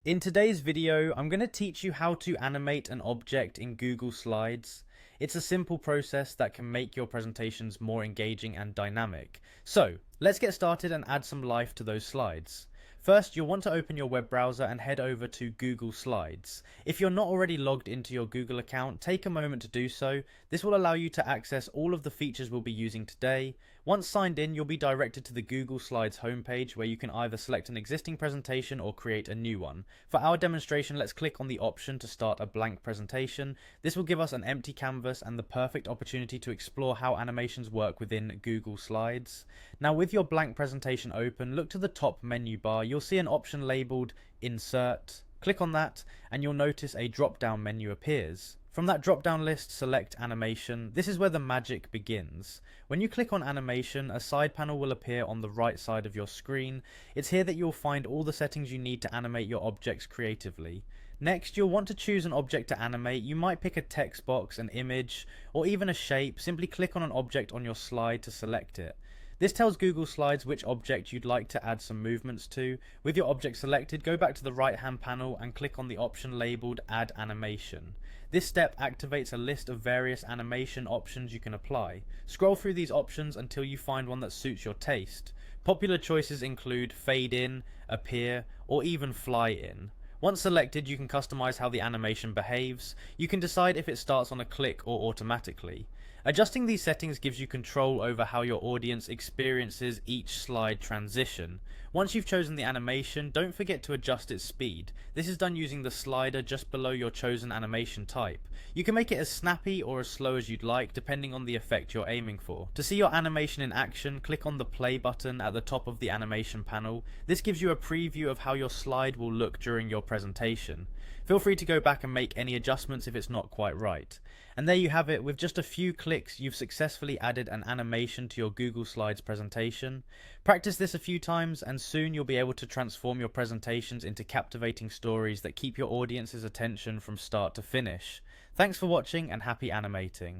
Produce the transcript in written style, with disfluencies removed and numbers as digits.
In today's video, I'm going to teach you how to animate an object in Google Slides. It's a simple process that can make your presentations more engaging and dynamic. So, let's get started and add some life to those slides. First, you'll want to open your web browser and head over to Google Slides. If you're not already logged into your Google account, take a moment to do so. This will allow you to access all of the features we'll be using today. Once signed in, you'll be directed to the Google Slides homepage where you can either select an existing presentation or create a new one. For our demonstration, let's click on the option to start a blank presentation. This will give us an empty canvas and the perfect opportunity to explore how animations work within Google Slides. Now, with your blank presentation open, look to the top menu bar. You'll see an option labeled Insert. Click on that and you'll notice a drop-down menu appears. From that drop-down list, select Animation. This is where the magic begins. When you click on Animation, a side panel will appear on the right side of your screen. It's here that you'll find all the settings you need to animate your objects creatively. Next, you'll want to choose an object to animate. You might pick a text box, an image, or even a shape. Simply click on an object on your slide to select it. This tells Google Slides which object you'd like to add some movements to. With your object selected, go back to the right hand panel and click on the option labelled Add Animation. This step activates a list of various animation options you can apply. Scroll through these options until you find one that suits your taste. Popular choices include Fade In, Appear, or even Fly In. Once selected, you can customize how the animation behaves. You can decide if it starts on a click or automatically. Adjusting these settings gives you control over how your audience experiences each slide transition. Once you've chosen the animation, don't forget to adjust its speed. This is done using the slider just below your chosen animation type. You can make it as snappy or as slow as you'd like, depending on the effect you're aiming for. To see your animation in action, click on the play button at the top of the animation panel. This gives you a preview of how your slide will look during your presentation. Feel free to go back and make any adjustments if it's not quite right. And there you have it. With just a few clicks, you've successfully added an animation to your Google Slides presentation. Practice this a few times and soon you'll be able to transform your presentations into captivating stories that keep your audience's attention from start to finish. Thanks for watching and happy animating.